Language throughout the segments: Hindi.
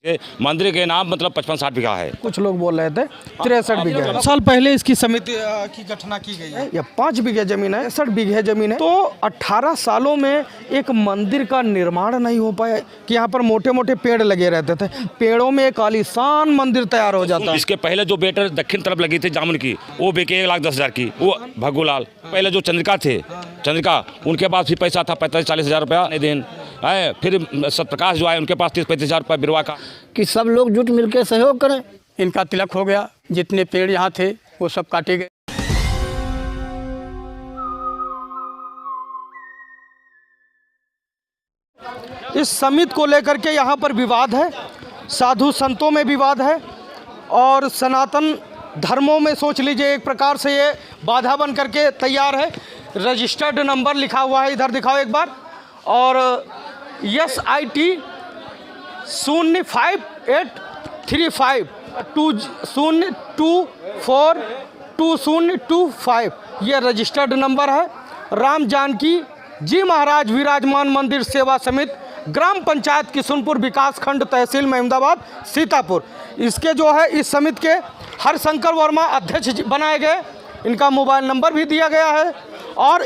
मंदिर के नाम मतलब 55-60 बीघा है। कुछ लोग बोल रहे थे 63 बीघे है। साल पहले इसकी समिति की गठना की गई है। या 5 बीघे जमीन है, 63 बीघे जमीन है। तो 18 सालों में एक मंदिर का निर्माण नहीं हो पाया कि यहाँ पर मोटे मोटे पेड़ लगे रहते थे, पेड़ों में एक आलीशान मंदिर तैयार हो जाता। इसके पहले जो बेटर दक्षिण तरफ लगी थी जामुन की, वो बिके 1,10,000 की, वो भगूलाल। पहले जो चंद्रिका थे, चंद्रिका उनके पास भी पैसा था 45-40 हज़ार रुपया दिन है। फिर सत्यप्रकाश जो आए उनके पास 30-35 हज़ार रुपया बिरवा का। कि सब लोग जुट मिलकर सहयोग करें। इनका तिलक हो गया, जितने पेड़ यहाँ थे वो सब काटे गए। इस समिति को लेकर के यहाँ पर विवाद है, साधु संतों में विवाद है और सनातन धर्मों में सोच लीजिए एक प्रकार से ये बाधा बन करके तैयार है। रजिस्टर्ड नंबर लिखा हुआ है, इधर दिखाओ एक बार, और SIT 0583520242025 ये रजिस्टर्ड नंबर है। राम जानकी जी महाराज विराजमान मंदिर सेवा समिति, ग्राम पंचायत किशुनपुर, विकास खंड, तहसील महमदाबाद, सीतापुर। इसके जो है इस समिति के हरशंकर वर्मा अध्यक्ष बनाए गए, इनका मोबाइल नंबर भी दिया गया है। और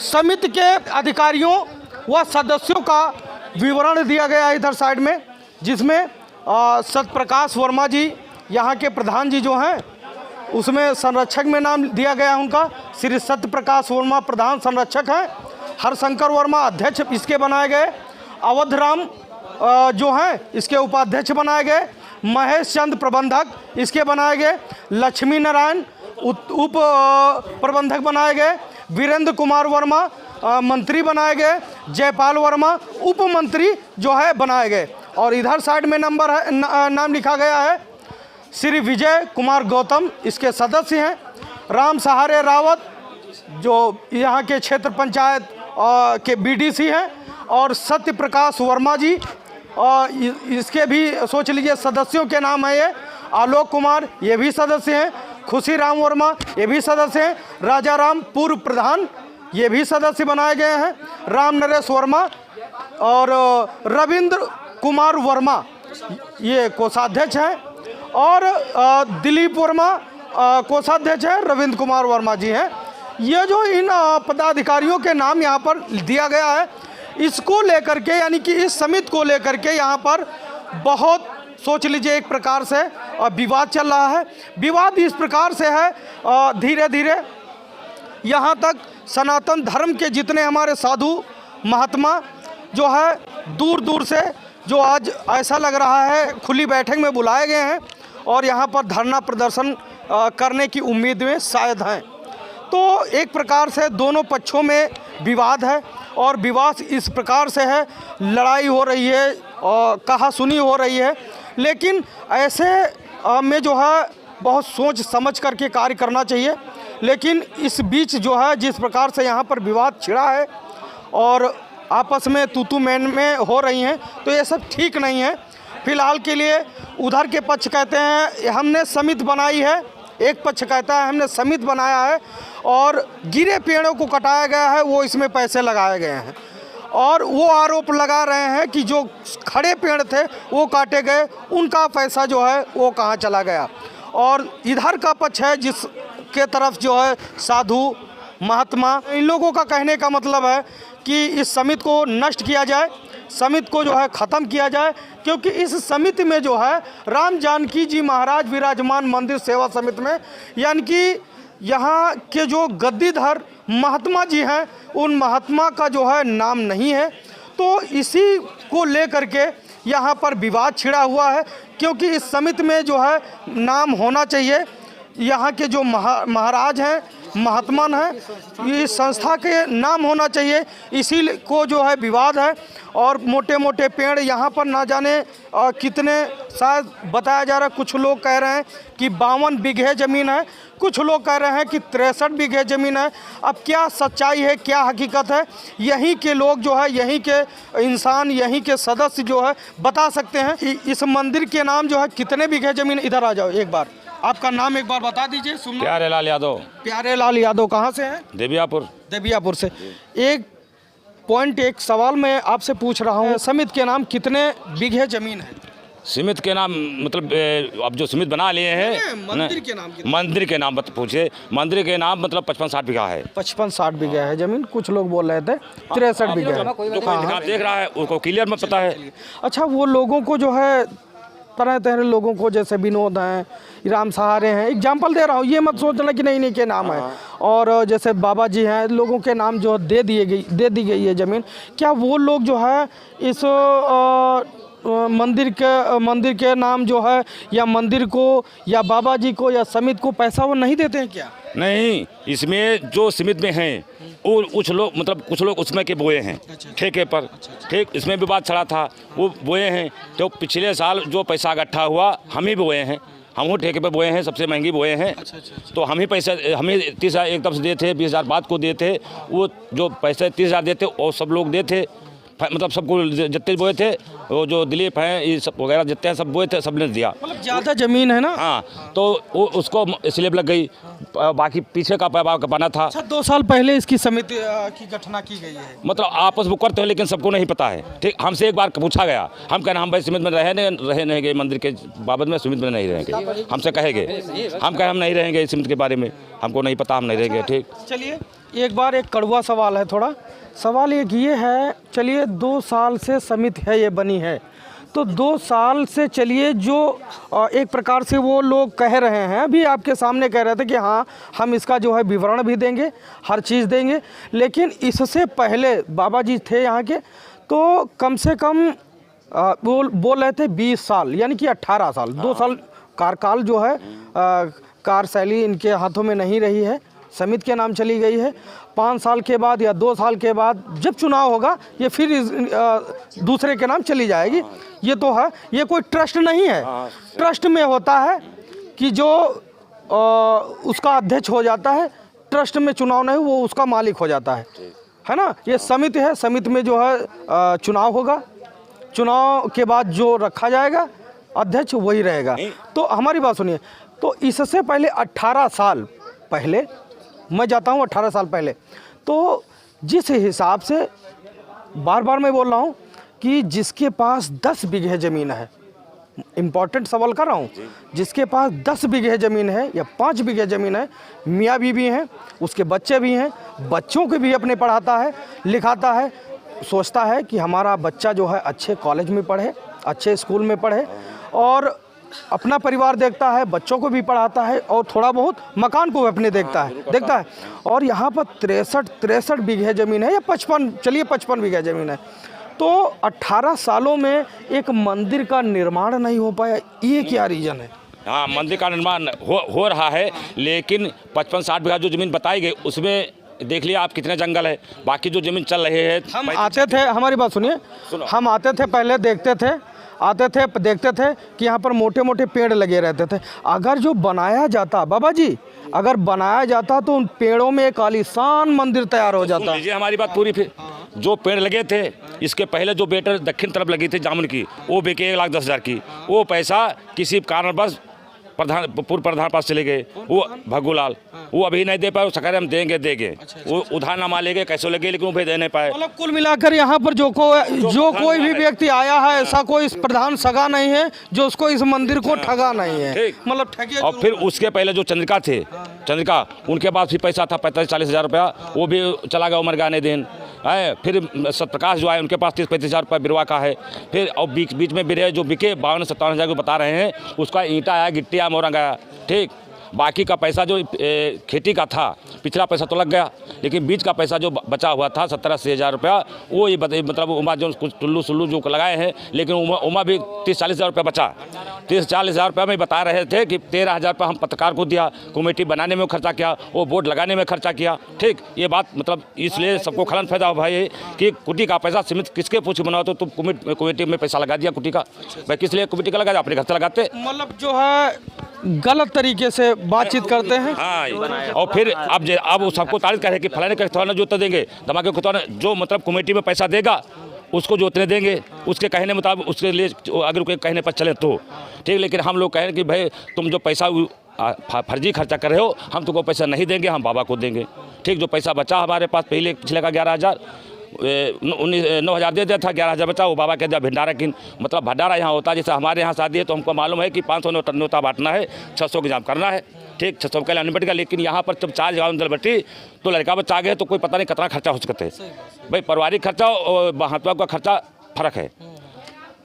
समिति के अधिकारियों व सदस्यों का विवरण दिया गया है इधर साइड में, जिसमें सत्यप्रकाश वर्मा जी यहाँ के प्रधान जी जो हैं, उसमें संरक्षक में नाम दिया गया है उनका, श्री सत्यप्रकाश वर्मा प्रधान संरक्षक हैं। हरशंकर वर्मा अध्यक्ष इसके बनाए गए। अवध राम जो हैं इसके उपाध्यक्ष बनाए गए। महेश चंद प्रबंधक इसके बनाए गए। लक्ष्मी नारायण उप प्रबंधक बनाए गए। वीरेंद्र कुमार वर्मा मंत्री बनाए गए। जयपाल वर्मा उप मंत्री जो है बनाए गए। और इधर साइड में नंबर है, नाम लिखा गया है श्री विजय कुमार गौतम इसके सदस्य हैं। राम सहारे रावत जो यहाँ के क्षेत्र पंचायत के BDC हैं। और सत्य प्रकाश वर्मा जी इसके भी सोच लीजिए सदस्यों के नाम है ये। आलोक कुमार ये भी सदस्य हैं। खुशी राम वर्मा ये भी सदस्य हैं। राजा राम पूर्व प्रधान ये भी सदस्य बनाए गए हैं। राम नरेश वर्मा और रविंद्र कुमार वर्मा ये कोषाध्यक्ष हैं। और दिलीप वर्मा कोषाध्यक्ष हैं। रविंद्र कुमार वर्मा जी हैं। ये जो इन पदाधिकारियों के नाम यहाँ पर दिया गया है, इसको लेकर के यानी कि इस समिति को लेकर के यहाँ पर बहुत सोच लीजिए एक प्रकार से विवाद चल रहा है। विवाद इस प्रकार से है, धीरे धीरे यहाँ तक सनातन धर्म के जितने हमारे साधु महात्मा जो है दूर दूर से जो आज ऐसा लग रहा है खुली बैठक में बुलाए गए हैं और यहाँ पर धरना प्रदर्शन करने की उम्मीद में शायद हैं। तो एक प्रकार से दोनों पक्षों में विवाद है और विवाद इस प्रकार से है, लड़ाई हो रही है और कहासुनी हो रही है। लेकिन ऐसे में जो है बहुत सोच समझ करके कार्य करना चाहिए। लेकिन इस बीच जो है जिस प्रकार से यहाँ पर विवाद छिड़ा है और आपस में तू मैन में हो रही हैं, तो ये सब ठीक नहीं है। फिलहाल के लिए उधर के पक्ष कहते हैं हमने समिति बनाई है, एक पक्ष कहता है हमने समिति बनाया है और गिरे पेड़ों को कटाया गया है, वो इसमें पैसे लगाए गए हैं। और वो आरोप लगा रहे हैं कि जो खड़े पेड़ थे वो काटे गए, उनका पैसा जो है वो कहाँ चला गया। और इधर का पक्ष है जिसके तरफ जो है साधु महात्मा, इन लोगों का कहने का मतलब है कि इस समिति को नष्ट किया जाए, समिति को जो है ख़त्म किया जाए, क्योंकि इस समिति में जो है राम जानकी जी महाराज विराजमान मंदिर सेवा समिति में यानी कि यहाँ के जो गद्दीधर महात्मा जी हैं उन महात्मा का जो है नाम नहीं है। तो इसी को लेकर के यहाँ पर विवाद छिड़ा हुआ है, क्योंकि इस समिति में जो है नाम होना चाहिए यहाँ के जो महाराज हैं महात्मान हैं, इस संस्था के नाम होना चाहिए। इसी को जो है विवाद है। और मोटे मोटे पेड़ यहाँ पर ना जाने कितने शायद बताया जा रहा है, कुछ लोग कह रहे हैं कि 52 बीघे ज़मीन है, कुछ लोग कह रहे हैं कि 63 बीघे ज़मीन है। अब क्या सच्चाई है, क्या हकीकत है, यहीं के लोग जो है, यहीं के इंसान, यहीं के सदस्य जो है बता सकते हैं। इस मंदिर के नाम जो है कितने बीघे ज़मीन, इधर आ जाओ एक बार, आपका नाम एक बार बता दीजिए। प्यारेलाल यादव। प्यारेलाल यादव कहाँ से हैं? देवियापुर। देवियापुर से। एक पॉइंट एक सवाल मैं आपसे पूछ रहा हूँ, समिति के नाम कितने बीघे जमीन है? सीमित के नाम मतलब अब जो सीमित बना लिए हैं मंदिर के नाम कितने? मंदिर के नाम मत पूछे, मंदिर के नाम मतलब 55-60 बीघा है। 55-60 बीघा है जमीन, कुछ लोग बोल रहे थे 63 बीघा है। जो कोई देख रहा है उसको क्लियर में पता है। अच्छा, वो लोगों को जो है तरह तरह लोगों को, जैसे विनोद हैं, राम सहारे हैं, एग्जाम्पल दे रहा हूँ, ये मत सोचना कि नहीं के नाम है, और जैसे बाबा जी हैं, लोगों के नाम जो दे दी गई है ज़मीन, क्या वो लोग जो है इस मंदिर के नाम जो है, या मंदिर को या बाबा जी को या समिति को पैसा वो नहीं देते हैं क्या? नहीं, इसमें जो सीमित में हैं वो कुछ लोग उसमें के बोए हैं ठेके पर। ठीक, इसमें भी बात चला था, वो बोए हैं। तो पिछले साल जो पैसा इकट्ठा हुआ हम ही बोए हैं, हम ठेके पे बोए हैं, सबसे महंगी बोए हैं। तो हम ही पैसे, हमें 30,000 एक तरफ से देते, 20,000 बाद को देते। वो जो पैसे 30,000 देते और सब लोग देते, मतलब सबको जितने बोए थे, वो जो दिलीप हैं ये सब वगैरह जितने हैं सब बोए थे, सबने दिया। मतलब ज़्यादा ज़मीन है ना। हाँ, तो वो उसको स्लिप लग गई, बाकी पीछे का पैबा बना था। अच्छा, 2 साल पहले इसकी समिति की गठना की गई है। मतलब आपस में करते हैं लेकिन सबको नहीं पता है। ठीक, हमसे एक बार पूछा गया, हम कहना हम भाई सीमित में रहे नहीं गए, मंदिर के बाबत में सीमित में नहीं रहेंगे, हमसे कहेंगे, हम कहें हम नहीं रहेंगे सीमित के बारे में, हमको नहीं पता, हम नहीं रहेंगे। ठीक, चलिए एक बार एक कड़वा सवाल है, थोड़ा सवाल एक ये है, चलिए 2 साल से समिति है ये बनी है, तो 2 साल से चलिए जो एक प्रकार से वो लोग कह रहे हैं, अभी आपके सामने कह रहे थे कि हाँ हम इसका जो है विवरण भी देंगे, हर चीज़ देंगे, लेकिन इससे पहले बाबा जी थे यहाँ के, तो कम से कम बोल रहे थे 20 साल, यानी कि 18 साल, 2 साल कार्यकाल जो है कार्यशैली इनके हाथों में नहीं रही है, समिति के नाम चली गई है। 5 साल के बाद या 2 साल के बाद जब चुनाव होगा ये फिर दूसरे के नाम चली जाएगी। ये तो है, ये कोई ट्रस्ट नहीं है। ट्रस्ट में होता है कि जो उसका अध्यक्ष हो जाता है, ट्रस्ट में चुनाव नहीं, वो उसका मालिक हो जाता है ना। ये समिति है, समिति में जो है चुनाव होगा, चुनाव के बाद जो रखा जाएगा अध्यक्ष वही रहेगा। तो हमारी बात सुनिए, तो इससे पहले 18 साल पहले मैं जाता हूँ, 18 साल पहले, तो जिस हिसाब से बार बार मैं बोल रहा हूँ कि जिसके पास 10 बीघे ज़मीन है, इम्पॉर्टेंट सवाल कर रहा हूँ, जिसके पास 10 बीघे ज़मीन है या 5 बीघे ज़मीन है, मियाँ बीवी हैं, उसके बच्चे भी हैं, बच्चों को भी अपने पढ़ाता है, लिखाता है, सोचता है कि हमारा बच्चा जो है अच्छे कॉलेज में पढ़े, अच्छे स्कूल में पढ़े, और अपना परिवार देखता है, बच्चों को भी पढ़ाता है, और थोड़ा बहुत मकान को भी अपने देखता है। और यहाँ पर 63 बीघे ज़मीन है, या 55 बीघे ज़मीन है, तो 18 सालों में एक मंदिर का निर्माण नहीं हो पाया, ये क्या रीज़न है? हाँ, मंदिर का निर्माण हो रहा है, लेकिन 55-60 बीघा जो ज़मीन बताई गई उसमें देख लिया आप कितने जंगल है, बाकी जो ज़मीन चल रही है। हम आते थे, हमारी बात सुनिए, हम आते थे पहले, देखते थे कि यहाँ पर मोटे मोटे पेड़ लगे रहते थे। अगर जो बनाया जाता, बाबा जी अगर बनाया जाता तो उन पेड़ों में एक आलीशान मंदिर तैयार हो जाता। लीजिए हमारी बात पूरी, फिर जो पेड़ लगे थे इसके पहले जो बेटर दक्षिण तरफ लगी थी जामुन की, वो बिके 1,10,000 की, वो पैसा किसी कारणवश पूर्व प्रधान पास चले गए, वो भगूलाल, वो अभी नहीं दे पाए, वो सरकार हम देंगे, वो उधार नामा ले गए, कैसे लगे, लेकिन वो भी दे नहीं पाए। मतलब कुल मिलाकर यहाँ पर जो कोई भी व्यक्ति आया है, ऐसा कोई प्रधान सगा नहीं है जो उसको इस मंदिर को ठगा नहीं है, मतलब ठगे। और फिर उसके पहले जो चंद्रिका उनके पास भी पैसा था 45-40 हज़ार रुपया, वो भी चला गया उमर गाने दिन है। फिर सत्यप्रकाश जो आए उनके पास 30-35 हज़ार रुपया बिरवा का है। फिर और बीच में बिरहे जो बिके 52-57 हज़ार को बता रहे हैं, उसका ईंटा आया, गिट्टी आया, मोरंग आया। ठीक, बाकी का पैसा जो खेती का था, पिछला पैसा तो लग गया, लेकिन बीच का पैसा जो बचा हुआ था 70-80 हज़ार रुपया, वो ही मतलब उमा जो कुछ टुल्लू जो लगाए हैं, लेकिन उमा भी 30-40 हज़ार रुपया बचा। 30-40 हज़ार रुपया में बता रहे थे कि 13 हज़ार रुपया हम पत्रकार को दिया, कमेटी बनाने में खर्चा किया, वो बोर्ड लगाने में खर्चा किया। ठीक, ये बात मतलब इसलिए सबको खलन फायदा हो भाई कि कुटी का पैसा सीमित किसके पूछ बनाओ, तो तुम कमेटी में पैसा लगा दिया कुटी का, भाई किस लिए कमेटी का लगा, अपने घर से लगाते। मतलब जो है गलत तरीके से बातचीत करते हैं। हाँ, और फिर अब सबको तारीफ करे कि फलाने के जो तो देंगे, धमाके को जो मतलब कमेटी में पैसा देगा उसको जो उतने देंगे, उसके कहने मुताबिक, उसके लिए अगर कोई कहने पर चले तो ठीक। लेकिन हम लोग कहें कि भाई तुम जो पैसा फर्जी खर्चा कर रहे हो, हम तुमको पैसा नहीं देंगे, हम बाबा को देंगे। ठीक, जो पैसा बचा हमारे पास पिछले का 11 हज़ार, 9,000 दे दिया था, 11,000 बचा, वो बाबा के दिया भंडारा की, मतलब भंडारा यहाँ होता है। जैसे हमारे यहाँ शादी है तो हमको मालूम है कि 500 नोता बांटना है, 600 का जाम करना है, ठीक, 600 का लाने बैठेगा। लेकिन यहाँ पर जब 4 जगह अंदर बैठी तो लड़का बच्चा आ गए तो कोई पता नहीं कितना खर्चा हो सकता है भाई। पारिवारिक खर्चा और महात्मा का खर्चा फर्क है।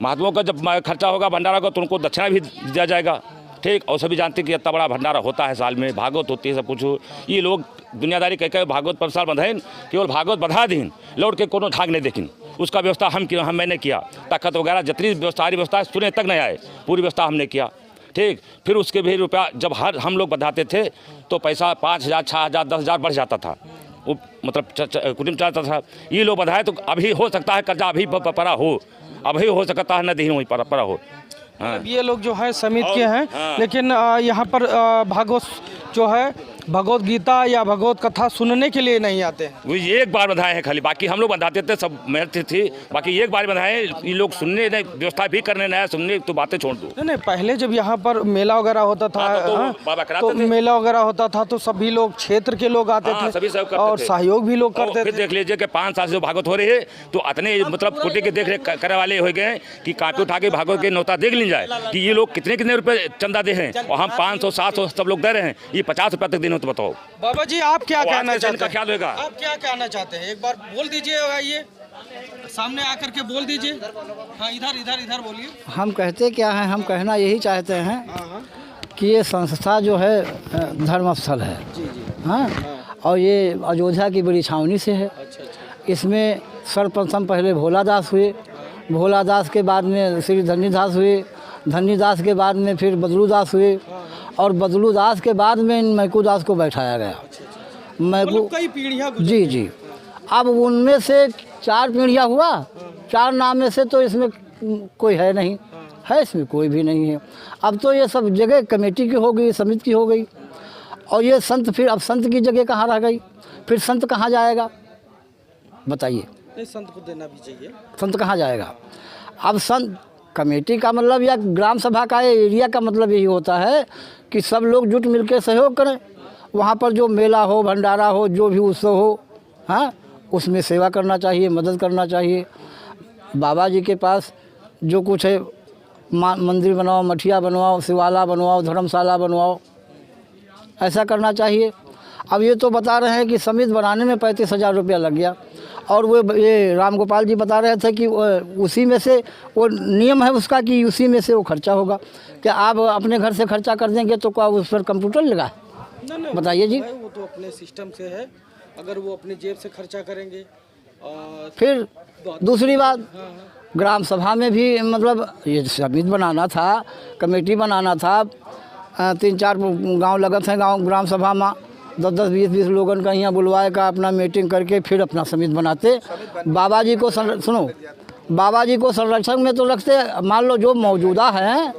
महात्माओं का जब खर्चा होगा भंडारा का तो उनको दक्षिणा भी दिया जाएगा, ठीक। और सभी जानते हैं कि इतना बड़ा भंडारा होता है, साल में भागवत होती है, सब कुछ। ये लोग दुनियादारी कह के भागवत पर साल बंधाइन, केवल भागवत बधा दीन, लौट के कोनो ठाक नहीं देखिन। उसका व्यवस्था मैंने किया, तखत वगैरह जितनी व्यवस्था सुने तक नहीं आए, पूरी व्यवस्था हमने किया, ठीक। फिर उसके भी रुपया जब हम लोग बधाते थे तो पैसा 5,000, 6,000, 10,000 बढ़ जाता था, वो मतलब कुटुंब चलता था। ये लोग बधाए तो अभी हो सकता है कर्जा अभी पड़ा हो, अभी हो सकता है नदी वहीं पड़ा हो। हाँ। ये लोग जो है समिति के हैं। हाँ। लेकिन यहाँ पर भागवत जो है भगवत गीता या भगवत कथा सुनने के लिए नहीं आते हैं। वो एक बार बधाए हैं खाली, बाकी हम लोग बंधाते थे, सब मेहनत थी, बाकी एक बार बधाए। ये लोग सुनने नहीं, व्यवस्था भी करने नहीं, सुनने तो बातें छोड़ दो। नहीं, पहले जब यहाँ पर मेला वगैरह होता था, तो मेला वगैरह होता था तो सभी लोग क्षेत्र के लोग आते थे, सभी सहयोग करते और थे। सहयोग भी लोग करते थे। फिर देख लीजिए कि 5 साल से जो भागवत हो रही है तो इतने मतलब कोटे के देख रेख करने वाले हो गए कि कापी उठा के भागवत के नोता देख ली जाए कि ये लोग कितने रुपए चंदा दे हैं, और हम 500, 700 सब लोग दे रहे हैं, ये 50 रुपये तक देने तो बताओ। बाबा जी आप क्या कहना चाहते का ख्याल होगा? आप क्या कहना चाहते हैं, एक बार बोल दीजिए, ये सामने आकर के बोल दीजिए। हाँ, इधर बोलिए। हम कहते क्या हैं, हम कहना यही चाहते हैं कि ये संस्था जो है धर्मस्थल है। हाँ, और ये अयोध्या की बड़ी छावनी से है। इसमें सर्वप्रथम पहले भोलादास हुए, भोलादास के बाद में श्री धन्नीदास हुए, धन्नीदास के बाद में फिर बदलूदास हुए, और बदलूदास के बाद में इन मैकूदास को बैठाया गया। मैकू कई पीढ़ियां जी। अब उनमें से 4 पीढ़ियां हुआ, 4 नाम में से तो इसमें कोई है नहीं है, इसमें कोई भी नहीं है। अब तो ये सब जगह कमेटी की हो गई, समिति की हो गई, और ये संत, फिर अब संत की जगह कहाँ रह गई? फिर संत कहाँ जाएगा बताइए? संत को देना भी चाहिए। संत कहाँ जाएगा? अब संत कमेटी का मतलब या ग्राम सभा का एरिया का मतलब यही होता है कि सब लोग जुट मिलकर सहयोग करें। वहाँ पर जो मेला हो, भंडारा हो, जो भी उत्सव हो, हाँ, उसमें सेवा करना चाहिए, मदद करना चाहिए। बाबा जी के पास जो कुछ है, मंदिर बनवाओ, मठिया बनवाओ, शिवाला बनवाओ, धर्मशाला बनवाओ, ऐसा करना चाहिए। अब ये तो बता रहे हैं कि समिति बनाने में 35,000 रुपया लग गया, और वो ये राम गोपाल जी बता रहे थे कि उसी में से वो नियम है उसका कि उसी में से वो खर्चा होगा। क्या आप अपने घर से खर्चा कर देंगे तो क्या उस पर कंप्यूटर लगा? बताइए जी। वो तो अपने सिस्टम से है, अगर वो अपनी जेब से खर्चा करेंगे। फिर दूसरी बात, ग्राम सभा में भी मतलब ये समिति बनाना था, कमेटी बनाना था, 3-4 गाँव लगत हैं, गाँव ग्राम सभा में 10-10, 20-20 लोगों का यहाँ बुलवाए का अपना मीटिंग करके फिर अपना समिति बनाते। बाबा जी को सुनो, बाबा जी को संरक्षण में तो रखते। मान लो जो मौजूदा हैं,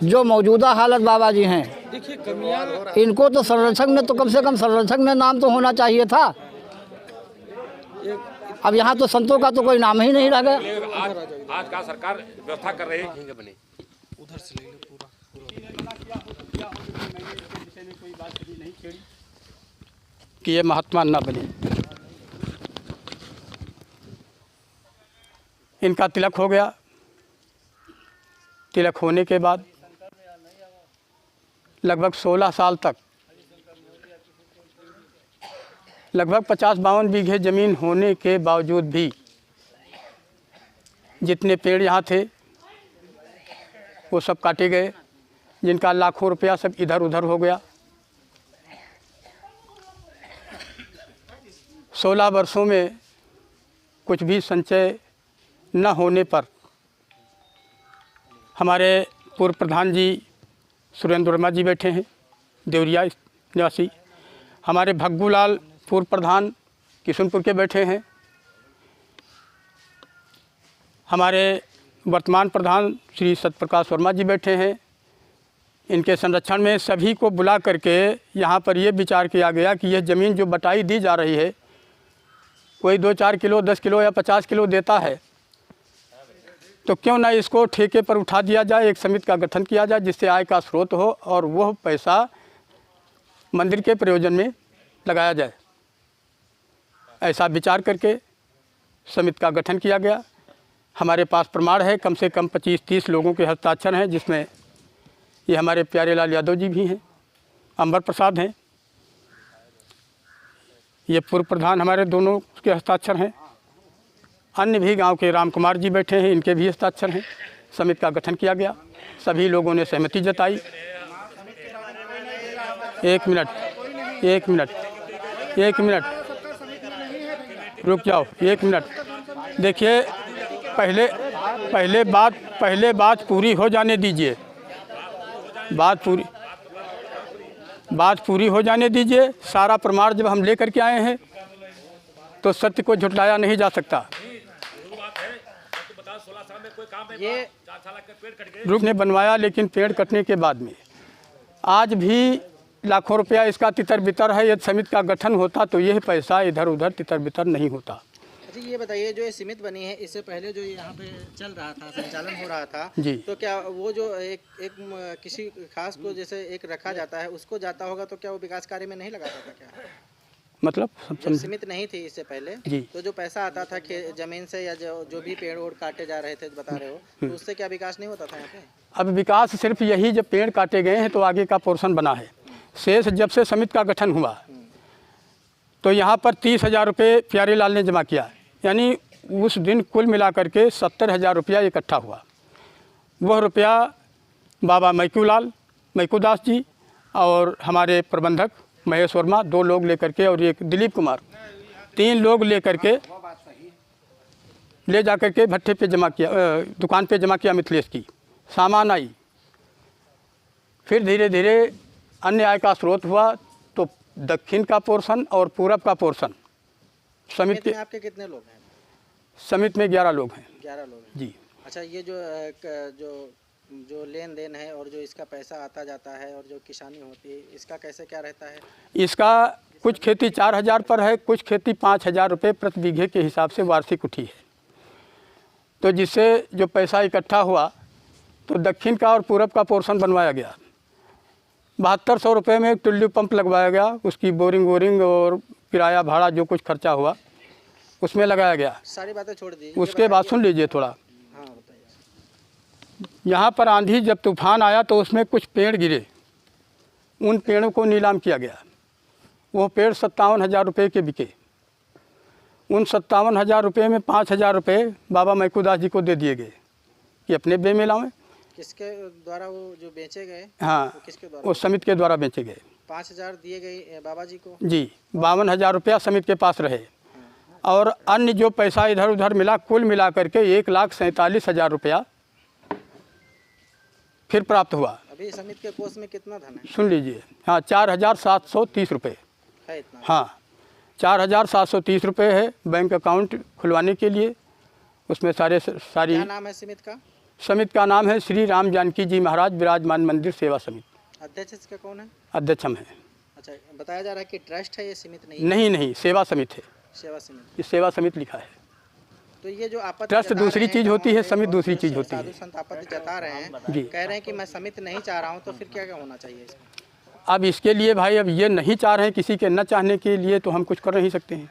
जो मौजूदा हालत बाबा जी हैं, देखिए कमियां, इनको तो संरक्षण में तो कम से कम संरक्षण में नाम तो होना चाहिए था। अब यहाँ तो संतों का तो कोई नाम ही नहीं रह गया। आज का सरकार व्यवस्था कर रही है उधर से ले लो पूरा कि ये महात्मा न बने। इनका तिलक हो गया। तिलक होने के बाद लगभग 16 साल तक लगभग 50-52 बीघे ज़मीन होने के बावजूद भी जितने पेड़ यहाँ थे वो सब काटे गए, जिनका लाखों रुपया सब इधर उधर हो गया। 16 वर्षों में कुछ भी संचय न होने पर हमारे पूर्व प्रधान जी सुरेंद्र वर्मा जी बैठे हैं, देवरिया निवासी। हमारे भग्गूलाल पूर्व प्रधान किशनपुर के बैठे हैं। हमारे वर्तमान प्रधान श्री सत्यप्रकाश वर्मा जी बैठे हैं। इनके संरक्षण में सभी को बुला करके यहाँ पर ये विचार किया गया कि यह ज़मीन जो बटाई दी जा रही है, कोई 2-4 किलो, 10 किलो या 50 किलो देता है, तो क्यों ना इसको ठेके पर उठा दिया जाए, एक समिति का गठन किया जाए जिससे आय का स्रोत हो और वह पैसा मंदिर के प्रयोजन में लगाया जाए। ऐसा विचार करके समिति का गठन किया गया। हमारे पास प्रमाण है, कम से कम 25-30 लोगों के हस्ताक्षर हैं, जिसमें ये हमारे प्यारे लाल यादव जी भी हैं, अंबर प्रसाद हैं, ये पूर्व प्रधान हमारे दोनों के हस्ताक्षर हैं, अन्य भी गांव के राम कुमार जी बैठे हैं, इनके भी हस्ताक्षर हैं। समिति का गठन किया गया, सभी लोगों ने सहमति जताई। एक मिनट रुक जाओ, 1 मिनट। देखिए, पहले बात पूरी हो जाने दीजिए, बात पूरी हो जाने दीजिए। सारा प्रमाण जब हम लेकर के आए हैं तो सत्य को झुटलाया नहीं जा सकता। ये ग्रुप ने बनवाया, लेकिन पेड़ कटने के बाद में आज भी लाखों रुपया इसका तितर बितर है। यदि समिति का गठन होता तो यह पैसा इधर उधर तितर बितर नहीं होता। अच्छा, ये बताइए, जो ये समिति बनी है, इससे पहले जो यहाँ पे चल रहा था, संचालन हो रहा था जी, तो क्या वो जो एक किसी खास को जैसे एक रखा जाता है, उसको जाता होगा, तो क्या वो विकास कार्य में नहीं लगाता था क्या? मतलब जब समिति नहीं थी इससे पहले जी, तो जो पैसा आता था जमीन से या जो भी पेड़ ओड़ काटे जा रहे थे बता रहे हो, तो उससे क्या विकास नहीं होता था यहाँ पे? अब विकास सिर्फ यही, जब पेड़ काटे गए हैं तो आगे का पोर्शन बना है। शेष जब से समिति का गठन हुआ तो यहाँ पर 30,000 रुपये प्यारे लाल ने जमा किया, यानी उस दिन कुल मिला करके 70,000 रुपया इकट्ठा हुआ। वह रुपया बाबा मैकूदास जी और हमारे प्रबंधक महेश वर्मा 2 लोग लेकर के, और एक दिलीप कुमार, 3 लोग लेकर के ले जाकर के भट्टे पे जमा किया, दुकान पे जमा किया मिथिलेश की। सामान आई, फिर धीरे धीरे अन्य आय का स्रोत हुआ, तो दक्षिण का पोर्शन और पूरब का पोर्शन समिति में आपके कितने लोग हैं? समिति में 11 लोग हैं। 11 लोग हैं जी। अच्छा, ये जो लेन देन है और जो इसका पैसा आता जाता है और जो किसानी होती है, इसका कैसे क्या रहता है? इसका कुछ खेती 4,000 पर है, कुछ खेती 5,000 रुपये प्रति बीघे के हिसाब से वार्षिक उठी है। तो जिससे जो पैसा इकट्ठा हुआ तो दक्षिण का और पूरब का पोर्शन बनवाया गया। 7200 रुपये में एक टुल्लू पंप लगवाया गया, उसकी बोरिंग और किराया भाड़ा जो कुछ खर्चा हुआ उसमें लगाया गया। सारी बातें छोड़ दी, उसके बाद सुन लीजिए थोड़ा। हाँ बताइए। यहाँ पर आंधी जब तूफान आया तो उसमें कुछ पेड़ गिरे, उन पेड़ों को नीलाम किया गया। वो पेड़ 57,000 रुपये के बिके। उन 57,000 रुपये में 5,000 रुपये बाबा मैकूदास जी को दे दिए गए कि अपने बे में लाएं। किसके द्वारा वो जो बेचे गए? हाँ, तो किसके द्वारा? वो समिति के द्वारा बेचे गए। 5,000 दिए गए बाबा जी को? जी, 52,000 रुपया समिति के पास रहे, और अन्य जो पैसा इधर उधर मिला, कुल मिला करके 1,47,000 रुपया फिर प्राप्त हुआ। अभी समिति के कोष में कितना धन है? सुन लीजिए, हाँ, 4,730 रुपये है इतना? हाँ, 4,730 रुपये है बैंक अकाउंट खुलवाने के लिए। उसमें सारी क्या नाम है समिति का? समिति का नाम है श्री राम जानकी जी महाराज विराजमान मंदिर सेवा समिति। अध्यक्ष इसका कौन है? अध्यक्ष हम हैं। अच्छा, बताया जा रहा है कि ट्रस्ट है, ये समिति नहीं, सेवा समिति है। सेवा समिति, ये सेवा समिति लिखा है। तो ये जो आपत्ति ट्रस्ट जता दूसरी रहे हैं, चीज़ होती है, गाँव के समिति दूसरी बहुत चीज़ होती है। साधु संत आपत्ति जता रहे हैं, जी। कह रहे हैं कि मैं समिति नहीं चाह रहा हूँ, तो फिर क्या क्या होना चाहिए इसमें? अब इसके लिए भाई, अब ये नहीं चाह रहे हैं, किसी के न चाहने के लिए तो हम कुछ कर नहीं सकते हैं।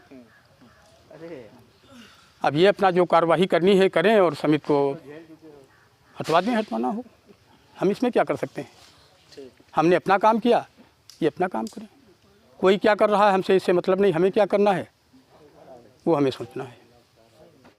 अब ये अपना जो कार्रवाई करनी है करें, और समिति को हटवा दें, हटवाना हो। हम इसमें क्या कर सकते हैं? हमने अपना काम किया, ये अपना काम करें। कोई क्या कर रहा है हमसे इससे मतलब नहीं, हमें क्या करना है वो हमें सोचना है।